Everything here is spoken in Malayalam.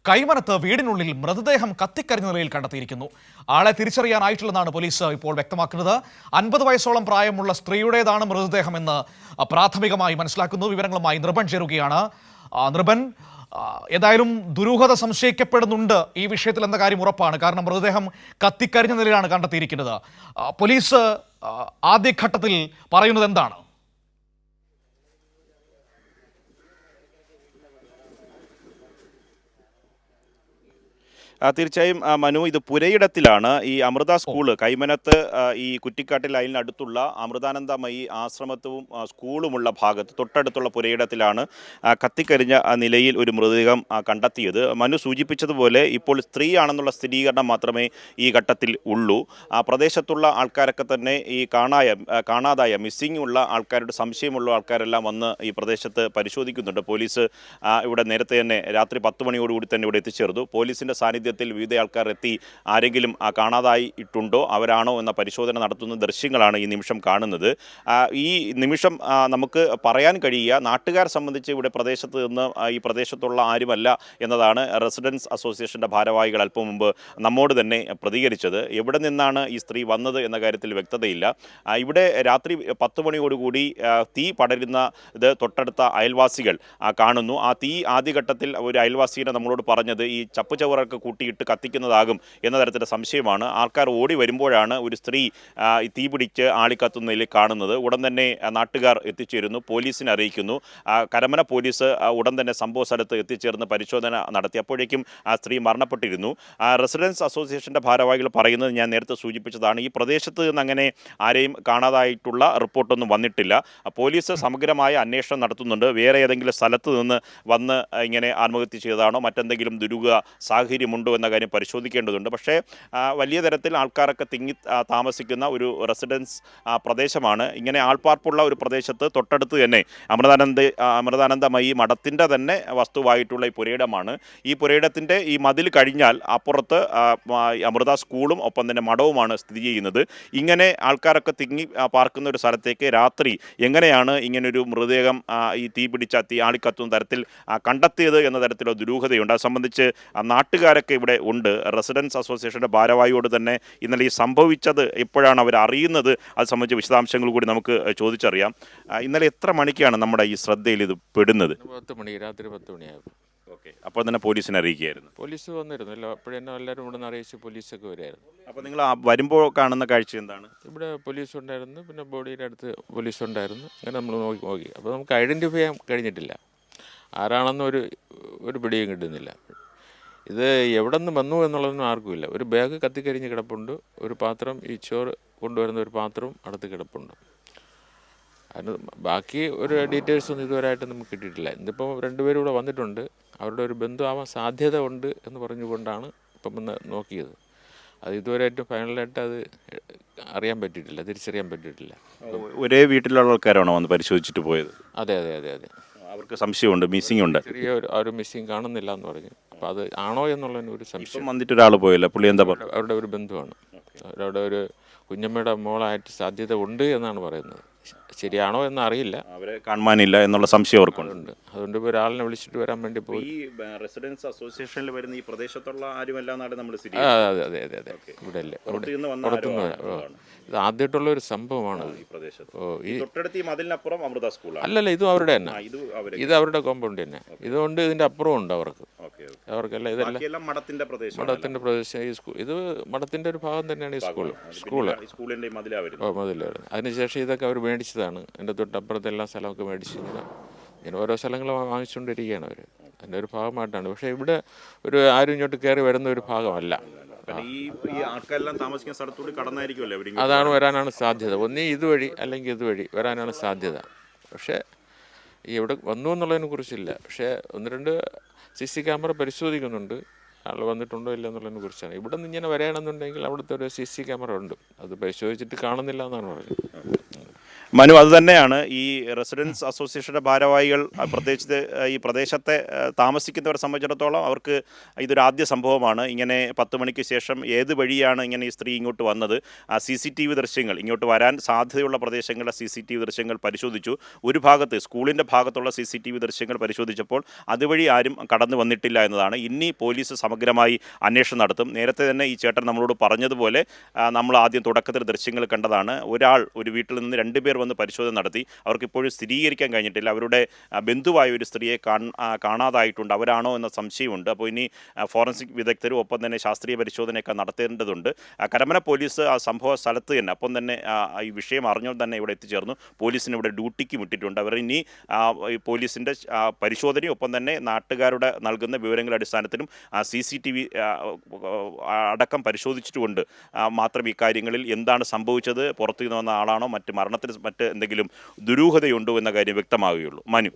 കൈമനത്ത് വീടിനുള്ളിൽ മൃതദേഹം കത്തിക്കരിഞ്ഞ നിലയിൽ കണ്ടെത്തിയിരിക്കുന്നു. ആളെ തിരിച്ചറിയാനായിട്ടില്ലെന്നാണ് പോലീസ് ഇപ്പോൾ വ്യക്തമാക്കുന്നത്. 50 വയസ്സോളം പ്രായമുള്ള സ്ത്രീയുടേതാണ് മൃതദേഹമെന്ന് പ്രാഥമികമായി മനസ്സിലാക്കുന്നു. വിവരങ്ങളുമായി നൃപൻ ചേരുകയാണ്. നൃപൻ, ഏതായാലും ദുരൂഹത സംശയിക്കപ്പെടുന്നുണ്ട് ഈ വിഷയത്തിൽ എന്ന കാര്യം ഉറപ്പാണ്. കാരണം മൃതദേഹം കത്തിക്കരിഞ്ഞ നിലയിലാണ് കണ്ടെത്തിയിരിക്കുന്നത്. പോലീസ് ആദ്യഘട്ടത്തിൽ പറയുന്നത് എന്താണ്? തീർച്ചയായും മനു, ഇത് പുരയിടത്തിലാണ്. ഈ അമൃത സ്കൂള് കൈമനത്ത് ഈ കുറ്റിക്കാട്ടിൽ ലൈനിനടുത്തുള്ള അമൃതാനന്ദമയി ആശ്രമവും സ്കൂളുമുള്ള ഭാഗത്ത് തൊട്ടടുത്തുള്ള പുരയിടത്തിലാണ് കത്തിക്കരിഞ്ഞ നിലയിൽ ഒരു മൃതദേഹം കണ്ടെത്തിയത്. മനു സൂചിപ്പിച്ചതുപോലെ ഇപ്പോൾ സ്ത്രീയാണെന്നുള്ള സ്ഥിരീകരണം മാത്രമേ ഈ ഘട്ടത്തിൽ ഉള്ളൂ. പ്രദേശത്തുള്ള ആൾക്കാരൊക്കെ തന്നെ ഈ കാണാതായ മിസ്സിംഗ് ഉള്ള ആൾക്കാരുടെ സംശയമുള്ള ആൾക്കാരെല്ലാം വന്ന് ഈ പ്രദേശത്ത് പരിശോധിക്കുന്നുണ്ട്. പോലീസ് ഇവിടെ നേരത്തെ തന്നെ രാത്രി 10 മണിയോടുകൂടി തന്നെ ഇവിടെ എത്തിച്ചേർന്നു. പോലീസിൻ്റെ സാന്നിധ്യത്തിൽ വിവിധ ആൾക്കാർ എത്തി ആരെങ്കിലും കാണാതായിട്ടുണ്ടോ, അവരാണോ എന്ന പരിശോധന നടത്തുന്ന ദൃശ്യങ്ങളാണ് ഈ നിമിഷം കാണുന്നത്. ഈ നിമിഷം നമുക്ക് പറയാൻ കഴിയുക, നാട്ടുകാരെ സംബന്ധിച്ച് ഇവിടെ പ്രദേശത്ത് നിന്ന് ഈ പ്രദേശത്തുള്ള ആരുമല്ല എന്നതാണ് റെസിഡൻസ് അസോസിയേഷൻ്റെ ഭാരവാഹികൾ അല്പം മുമ്പ് നമ്മോട് തന്നെ പ്രതികരിച്ചത്. എവിടെ നിന്നാണ് ഈ സ്ത്രീ വന്നത് എന്ന കാര്യത്തിൽ വ്യക്തതയില്ല. ഇവിടെ രാത്രി 10 മണിയോടുകൂടി തീ പടരുന്ന ഇത് തൊട്ടടുത്ത അയൽവാസികൾ കാണുന്നു. ആ തീ ആദ്യഘട്ടത്തിൽ ഒരു അയൽവാസിയെ നമ്മളോട് പറഞ്ഞത് ഈ ചപ്പുചവറൊക്കെ കൂട്ടിയിട്ട് കത്തിക്കുന്നതാകും എന്ന തരത്തിലുള്ള സംശയമാണ്. ആൾക്കാർ ഓടി വരുമ്പോഴാണ് ഒരു സ്ത്രീ ഈ തീ പിടിച്ച് ആളിക്കത്തുന്നതിൽ കാണുന്നത്. ഉടൻ തന്നെ നാട്ടുകാർ എത്തിച്ചേരുന്നു, പോലീസിനെ അറിയിക്കുന്നു. കരമന പോലീസ് ഉടൻ തന്നെ സംഭവ സ്ഥലത്ത് എത്തിച്ചേർന്ന് പരിശോധന നടത്തി. അപ്പോഴേക്കും ആ സ്ത്രീ മരണപ്പെട്ടിരുന്നു. റെസിഡൻസ് അസോസിയേഷൻ്റെ ഭാരവാഹികൾ പറയുന്നത് ഞാൻ നേരത്തെ സൂചിപ്പിച്ചതാണ്. ഈ പ്രദേശത്ത് നിന്ന് അങ്ങനെ ആരെയും കാണാതായിട്ടുള്ള റിപ്പോർട്ടൊന്നും വന്നിട്ടില്ല. പോലീസ് സമഗ്രമായ അന്വേഷണം നടത്തുന്നുണ്ട്. വേറെ ഏതെങ്കിലും സ്ഥലത്ത് നിന്ന് വന്ന് ഇങ്ങനെ ആത്മഹത്യ ചെയ്തതാണോ, മറ്റെന്തെങ്കിലും ദുരൂഹ സാഹചര്യമുണ്ടോ എന്ന കാര്യം പരിശോധിക്കേണ്ടതുണ്ട്. പക്ഷേ വലിയ തരത്തിൽ ആൾക്കാരൊക്കെ തിങ്ങി താമസിക്കുന്ന ഒരു റെസിഡൻസ് പ്രദേശമാണ്. ഇങ്ങനെ ആൾപ്പാർപ്പുള്ള ഒരു പ്രദേശത്ത് തൊട്ടടുത്ത് തന്നെ അമൃതാനന്ദമയി മഠത്തിൻ്റെ തന്നെ വസ്തുവായിട്ടുള്ള ഈ പുരയിടമാണ്. ഈ പുരയിടത്തിൻ്റെ ഈ മതിൽ കഴിഞ്ഞാൽ അപ്പുറത്ത് അമൃത സ്കൂളും ഒപ്പം തന്നെ മഠവുമാണ് സ്ഥിതി ചെയ്യുന്നത്. ഇങ്ങനെ ആൾക്കാരൊക്കെ തിങ്ങി പാർക്കുന്ന ഒരു സ്ഥലത്തേക്ക് രാത്രി എങ്ങനെയാണ് ഇങ്ങനൊരു മൃതദേഹം ഈ തീ പിടിച്ച ആളിക്കത്തുന്ന തരത്തിൽ കണ്ടെത്തിയത് എന്ന തരത്തിലുള്ള ദുരൂഹതയുണ്ട്. അത് സംബന്ധിച്ച് നാട്ടുകാരൊക്കെ ഇവിടെ ഉണ്ട്. റെസിഡൻസ് അസോസിയേഷൻ്റെ ഭാരവാഹിയോട് തന്നെ ഇന്നലെ ഈ സംഭവിച്ചത് എപ്പോഴാണ് അവർ അറിയുന്നത് അത് സംബന്ധിച്ച വിശദാംശങ്ങൾ കൂടി നമുക്ക് ചോദിച്ചറിയാം. ഇന്നലെ എത്ര മണിക്കാണ് നമ്മുടെ ഈ ശ്രദ്ധയിൽ ഇത് പെടുന്നത്? 10 മണി, രാത്രി 10 മണിയാകും. ഓക്കെ, അപ്പോൾ തന്നെ പോലീസിനെ അറിയിക്കുകയായിരുന്നു? പോലീസ് വന്നിരുന്നു. അപ്പോഴെന്നെ എല്ലാവരും ഇവിടെ നിന്ന് അറിയിച്ച് പോലീസൊക്കെ വരുമായിരുന്നു. അപ്പോൾ നിങ്ങൾ വരുമ്പോൾ കാണുന്ന കാഴ്ച എന്താണ്? ഇവിടെ പോലീസ് ഉണ്ടായിരുന്നു, പിന്നെ ബോഡിയുടെ അടുത്ത് പോലീസ് ഉണ്ടായിരുന്നു. അങ്ങനെ നമ്മൾ നോക്കി. അപ്പോൾ നമുക്ക് ഐഡൻറ്റിഫൈ ചെയ്യാൻ കഴിഞ്ഞിട്ടില്ല, ആരാണെന്ന് ഒരു പിടിയും കിട്ടുന്നില്ല. ഇത് എവിടെ നിന്ന് വന്നു എന്നുള്ളതൊന്നും ആർക്കുമില്ല. ഒരു ബാഗ് കത്തിക്കരിഞ്ഞ് കിടപ്പുണ്ട്, ഒരു പാത്രം ഈ ചോറ് കൊണ്ടുവരുന്ന ഒരു പാത്രവും അടുത്ത് കിടപ്പുണ്ട്. അതിന് ബാക്കി ഒരു ഡീറ്റെയിൽസ് ഒന്നും ഇതുവരെയായിട്ട് നമുക്ക് കിട്ടിയിട്ടില്ല. ഇന്നിപ്പോൾ 2 പേരും ഇവിടെ വന്നിട്ടുണ്ട്. അവരുടെ ഒരു ബന്ധു ആവാൻ സാധ്യത ഉണ്ട് എന്ന് പറഞ്ഞുകൊണ്ടാണ് ഇപ്പം വന്ന് നോക്കിയത്. അത് ഇതുവരെയായിട്ട് ഫൈനലായിട്ട് അത് അറിയാൻ പറ്റിയിട്ടില്ല, തിരിച്ചറിയാൻ പറ്റിയിട്ടില്ല. ഒരേ വീട്ടിലുള്ള ആൾക്കാരാണോ വന്ന് പരിശോധിച്ചിട്ട് പോയത്? അതെ. അവർക്ക് സംശയമുണ്ട്, മിസ്സിംഗ് ഉണ്ട്. ചെറിയ ഒരു മിസ്സിങ് കാണുന്നില്ല എന്ന് പറഞ്ഞു. അപ്പോൾ അത് ആണോ എന്നുള്ളതിന് ഒരു സംശയം. വന്നിട്ട് ഒരാൾ പോയല്ലോ, പുള്ളി എന്താ പറഞ്ഞു? അവരുടെ ഒരു ബന്ധുവാണ്. അവരുടെ ഒരു കുഞ്ഞമ്മയുടെ മോളായിട്ട് സാധ്യത ഉണ്ട് എന്നാണ് പറയുന്നത്. ശരിയാണോ എന്ന് അറിയില്ല. അവരെ കാണാനില്ല എന്നുള്ള സംശയം അവർക്കുണ്ട്. അതുകൊണ്ട് ഇപ്പോൾ ഒരാളിനെ വിളിച്ചിട്ട് വരാൻ വേണ്ടി പോയി. ഈ റെസിഡൻസ് അസോസിയേഷനിൽ വരുന്ന ഈ പ്രദേശത്തുള്ള ആരുമല്ല എന്നാണ് നമ്മൾ അതെ ഇവിടെ അല്ലേ, പുറത്തുനിന്ന് ഇത് ആദ്യമായിട്ടുള്ള ഒരു സംഭവമാണ് ഈ പ്രദേശത്ത്. അമൃത സ്കൂളാണ്. അല്ലല്ല, ഇതും അവരുടെ തന്നെ, ഇത് അവരുടെ കോമ്പൗണ്ട് തന്നെ. ഇതുകൊണ്ട് ഇതിൻ്റെ അപ്പുറം ഉണ്ട് അവർക്കല്ല. ഇതെല്ലാം മഠത്തിൻ്റെ പ്രദേശം. ഈ സ്കൂൾ ഇത് മഠത്തിൻ്റെ ഒരു ഭാഗം തന്നെയാണ് ഈ സ്കൂളിൻ്റെ മതിൽ. അതിനുശേഷം ഇതൊക്കെ അവർ മേടിച്ചതാണ്. എൻ്റെ തൊട്ടപ്പുറത്തെ എല്ലാ സ്ഥലമൊക്കെ മേടിച്ച് ഇങ്ങനെ ഓരോ സ്ഥലങ്ങൾ വാങ്ങിച്ചുകൊണ്ടിരിക്കുകയാണ് അവർ. അതിൻ്റെ ഒരു ഭാഗമായിട്ടാണ്. പക്ഷേ ഇവിടെ ആരും ഇങ്ങോട്ട് കയറി വരുന്ന ഒരു ഭാഗമല്ല. അതാണ് വരാനാണ് സാധ്യത. ഒന്നീ ഇതുവഴി അല്ലെങ്കിൽ ഇതുവഴി വരാനാണ് സാധ്യത. പക്ഷേ ഇവിടെ വന്നു എന്നുള്ളതിനെ കുറിച്ചില്ല. പക്ഷേ 1-2 CC ക്യാമറ പരിശോധിക്കുന്നുണ്ട്, ആൾ വന്നിട്ടുണ്ടോ ഇല്ല എന്നുള്ളതിനെ കുറിച്ചാണ്. ഇവിടെ നിന്ന് ഇങ്ങനെ വരണമെന്നുണ്ടെങ്കിൽ അവിടുത്തെ ഒരു CC ക്യാമറ ഉണ്ട്, അത് പരിശോധിച്ചിട്ട് കാണുന്നില്ല എന്നാണ് പറഞ്ഞത്. മനു, അത് തന്നെയാണ് ഈ റെസിഡൻസ് അസോസിയേഷൻ്റെ ഭാരവാഹികൾ പ്രത്യേകിച്ച് ഈ പ്രദേശത്തെ താമസിക്കുന്നവരെ സംബന്ധിച്ചിടത്തോളം അവർക്ക് ഇതൊരു ആദ്യ സംഭവമാണ്. ഇങ്ങനെ 10 മണിക്ക് ശേഷം ഏത് വഴിയാണ് ഇങ്ങനെ ഈ സ്ത്രീ ഇങ്ങോട്ട് വന്നത്, CCTV ദൃശ്യങ്ങൾ, ഇങ്ങോട്ട് വരാൻ സാധ്യതയുള്ള പ്രദേശങ്ങളിലെ CCTV ദൃശ്യങ്ങൾ പരിശോധിച്ചു. ഒരു ഭാഗത്ത് സ്കൂളിൻ്റെ ഭാഗത്തുള്ള CCTV ദൃശ്യങ്ങൾ പരിശോധിച്ചപ്പോൾ അതുവഴി ആരും കടന്നു വന്നിട്ടില്ല എന്നതാണ്. ഇനി പോലീസ് സമഗ്രമായി അന്വേഷണം നടത്തും. നേരത്തെ തന്നെ ഈ ചേട്ടൻ നമ്മളോട് പറഞ്ഞതുപോലെ നമ്മൾ ആദ്യം തുടക്കത്തിൽ ദൃശ്യങ്ങൾ കണ്ടതാണ്. ഒരു വീട്ടിൽ നിന്ന് 2 പേർ വന്ന് പരിശോധന നടത്തി. അവർക്ക് ഇപ്പോഴും സ്ഥിരീകരിക്കാൻ കഴിഞ്ഞിട്ടില്ല. അവരുടെ ബന്ധുവായ ഒരു സ്ത്രീയെ കാണാതായിട്ടുണ്ട്. അവരാണോ എന്ന സംശയമുണ്ട്. അപ്പോൾ ഇനി ഫോറൻസിക് വിദഗ്ധരും ഒപ്പം തന്നെ ശാസ്ത്രീയ പരിശോധനയൊക്കെ നടത്തേണ്ടതുണ്ട്. കരമന പോലീസ് ആ സംഭവ സ്ഥലത്ത് തന്നെ അപ്പം തന്നെ ഈ വിഷയം അറിഞ്ഞാൽ തന്നെ ഇവിടെ എത്തിച്ചേർന്നു. പോലീസിന് ഇവിടെ ഡ്യൂട്ടിക്ക് വിട്ടിട്ടുണ്ട്. അവർ ഇനി ഈ പോലീസിൻ്റെ പരിശോധനയും ഒപ്പം തന്നെ നാട്ടുകാരുടെ നൽകുന്ന വിവരങ്ങളുടെ അടിസ്ഥാനത്തിലും CCTV അടക്കം പരിശോധിച്ചിട്ടുകൊണ്ട് മാത്രം ഈ കാര്യങ്ങളിൽ എന്താണ് സംഭവിച്ചത്, പുറത്തു നിന്ന് വന്ന ആളാണോ, മറ്റ് എന്തെങ്കിലും ദുരൂഹതയുണ്ടോ എന്ന കാര്യം വ്യക്തമാവുകയുള്ളൂ. മനു.